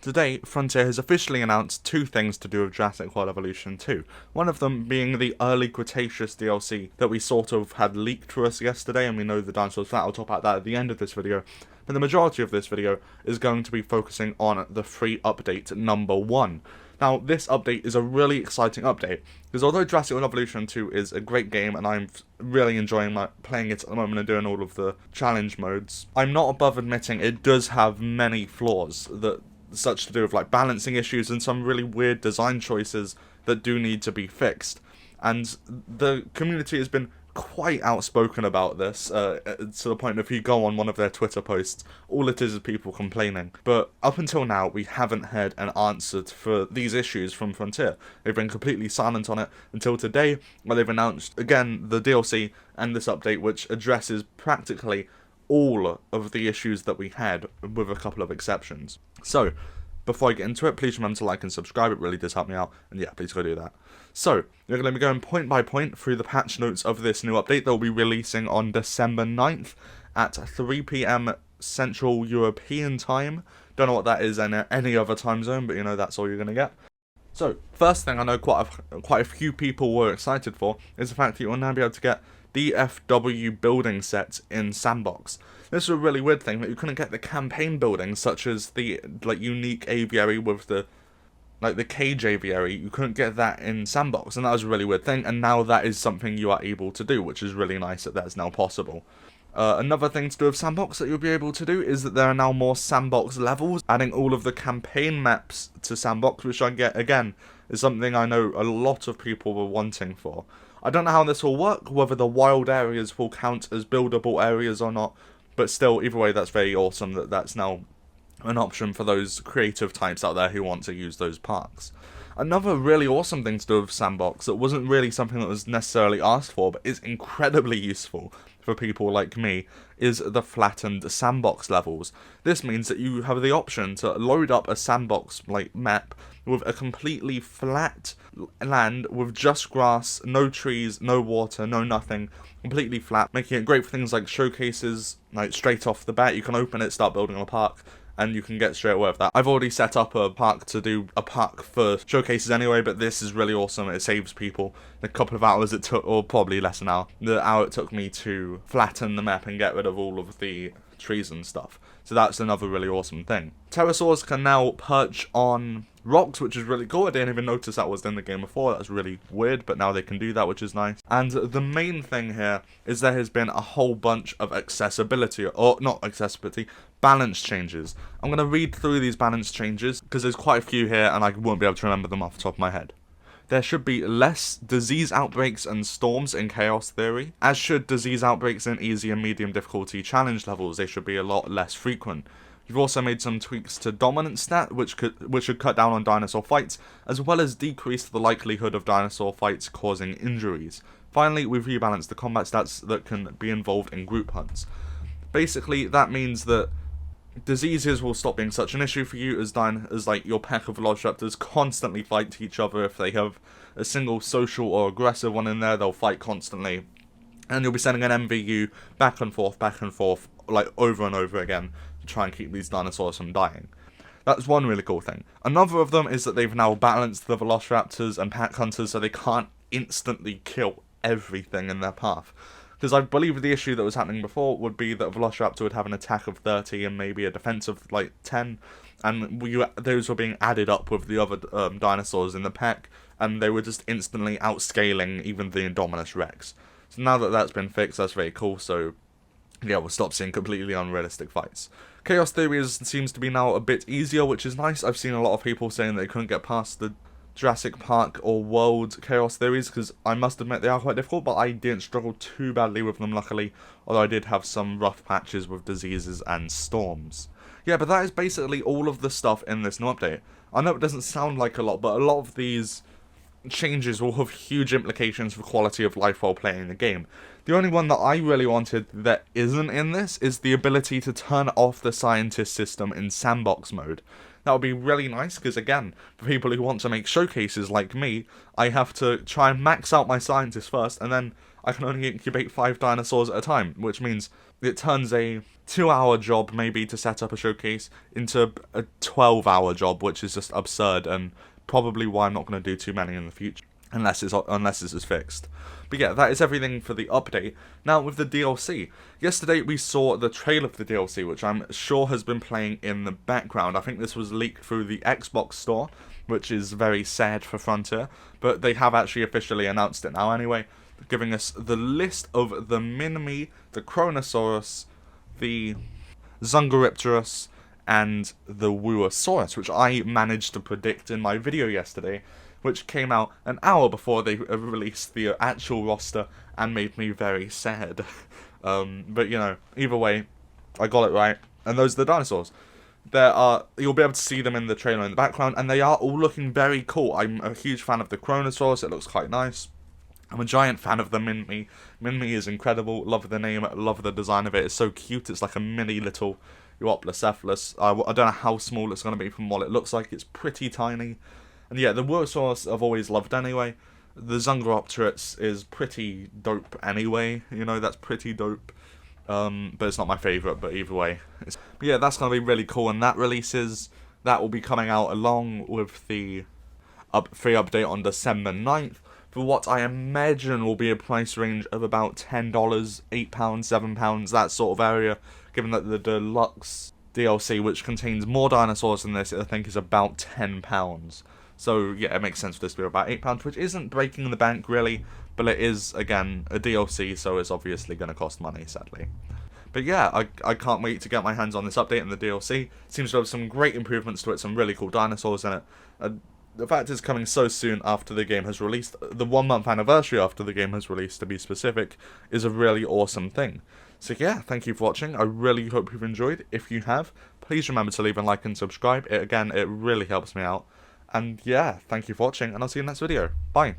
Today, Frontier has officially announced two things to do with Jurassic World Evolution 2. One of them being the early Cretaceous DLC that we sort of had leaked to us yesterday, and we know the dinosaurs flat. I'll talk about that at the end of this video. But the majority of this video is going to be focusing on the free update number 1. Now, this update is a really exciting update, because although Jurassic World Evolution 2 is a great game, and I'm really enjoying playing it at the moment and doing all of the challenge modes, I'm not above admitting it does have many flaws, such to do with like balancing issues and some really weird design choices that do need to be fixed. And the community has been quite outspoken about this, to the point if you go on one of their Twitter posts, all it is people complaining. But up until now, we haven't heard an answer for these issues from Frontier. They've been completely silent on it until today, where they've announced, again, the DLC and this update, which addresses practically all of the issues that we had, with a couple of exceptions. So, before I get into it, please remember to like and subscribe, it really does help me out, and yeah, please go do that. So, we're going to be going point by point through the patch notes of this new update that will be releasing on December 9th at 3 PM Central European Time. Don't know what that is in any other time zone, but you know, that's all you're going to get. So, first thing I know quite a few people were excited for is the fact that you'll now be able to get DFW building sets in Sandbox. This is a really weird thing that you couldn't get the campaign buildings, such as the unique aviary with the cage aviary. You couldn't get that in Sandbox, and that was a really weird thing. And now that is something you are able to do, which is really nice that that's now possible. Another thing to do with Sandbox that you'll be able to do is that there are now more Sandbox levels, adding all of the campaign maps to Sandbox, which again is something I know a lot of people were wanting for. I don't know how this will work, whether the wild areas will count as buildable areas or not, but still, either way, that's very awesome that that's now an option for those creative types out there who want to use those parks. Another really awesome thing to do with Sandbox that wasn't really something that was necessarily asked for, but is incredibly useful for people like me, is the Flattened Sandbox levels. This means that you have the option to load up a sandbox map with a completely flat land with just grass, no trees, no water, no nothing, completely flat, making it great for things like showcases. Straight off the bat, you can open it, start building a park, and you can get straight away with that. I've already set up a park to do a park for showcases anyway, but this is really awesome. It saves people the couple of hours it took, or probably less than an hour, the hour it took me to flatten the map and get rid of all of the trees and stuff. So that's another really awesome thing. Pterosaurs can now perch on rocks, which is really cool. I didn't even notice that was in the game before. That's really weird, but now they can do that, which is nice. And the main thing here is there has been a whole bunch of accessibility, or not accessibility, balance changes. I'm going to read through these balance changes, because there's quite a few here, and I won't be able to remember them off the top of my head. There should be less disease outbreaks and storms in Chaos Theory, as should disease outbreaks in easy and medium difficulty challenge levels. They should be a lot less frequent. You've also made some tweaks to Dominance stat, which should cut down on dinosaur fights, as well as decrease the likelihood of dinosaur fights causing injuries. Finally, we've rebalanced the combat stats that can be involved in group hunts. Basically, that means that diseases will stop being such an issue for you, as your pack of Velociraptors constantly fight each other. If they have a single social or aggressive one in there, they'll fight constantly. And you'll be sending an MVU back and forth, over and over again, to try and keep these dinosaurs from dying. That's one really cool thing. Another of them is that they've now balanced the Velociraptors and pack hunters so they can't instantly kill everything in their path. Because I believe the issue that was happening before would be that a Velociraptor would have an attack of 30 and maybe a defense of 10, and those were being added up with the other dinosaurs in the pack, and they were just instantly outscaling even the Indominus Rex. So now that that's been fixed, that's very cool, so yeah, we'll stop seeing completely unrealistic fights. Chaos Theory seems to be now a bit easier, which is nice. I've seen a lot of people saying they couldn't get past the Jurassic Park or World Chaos Theories, because I must admit they are quite difficult, but I didn't struggle too badly with them, luckily, although I did have some rough patches with diseases and storms. Yeah, but that is basically all of the stuff in this new update. I know it doesn't sound like a lot, but a lot of these changes will have huge implications for quality of life while playing the game. The only one that I really wanted that isn't in this is the ability to turn off the scientist system in sandbox mode. That would be really nice, because again, for people who want to make showcases like me, I have to try and max out my scientists first, and then I can only incubate 5 dinosaurs at a time, which means it turns a 2-hour job maybe to set up a showcase into a 12-hour job, which is just absurd, and probably why I'm not going to do too many in the future, unless this is fixed. But yeah, that is everything for the update. Now with the DLC, yesterday we saw the trailer for the DLC, which I'm sure has been playing in the background. I think this was leaked through the Xbox store, which is very sad for Frontier, but they have actually officially announced it now anyway, giving us the list of the Minmi, the Kronosaurus, the Zungaripterus, and the Wuosaurus, which I managed to predict in my video yesterday, which came out an hour before they released the actual roster and made me very sad. But you know, either way, I got it right. And those are the dinosaurs. You'll be able to see them in the trailer in the background, and they are all looking very cool. I'm a huge fan of the Kronosaurus, it looks quite nice. I'm a giant fan of the Minmi. Minmi is incredible, love the name, love the design of it, it's so cute, it's like a mini little Euoplocephalus. I don't know how small it's going to be from what it looks like, it's pretty tiny. And yeah, the Wuosaurus I've always loved anyway. The Zungaropteryx is pretty dope anyway, you know, that's pretty dope. But it's not my favourite, but either way. But yeah, that's going to be really cool, and that will be coming out along with the free update on December 9th, for what I imagine will be a price range of about $10, £8, £7, that sort of area, given that the deluxe DLC, which contains more dinosaurs than this, I think is about £10. So yeah, it makes sense for this to be about £8, which isn't breaking the bank really, but it is, again, a DLC, so it's obviously going to cost money, sadly. But yeah, I can't wait to get my hands on this update and the DLC. Seems to have some great improvements to it, some really cool dinosaurs in it. The fact it's coming so soon after the game has released, the 1 month anniversary after the game has released to be specific, is a really awesome thing. So yeah, thank you for watching, I really hope you've enjoyed. If you have, please remember to leave a like and subscribe, it really helps me out. And yeah, thank you for watching, and I'll see you in the next video. Bye!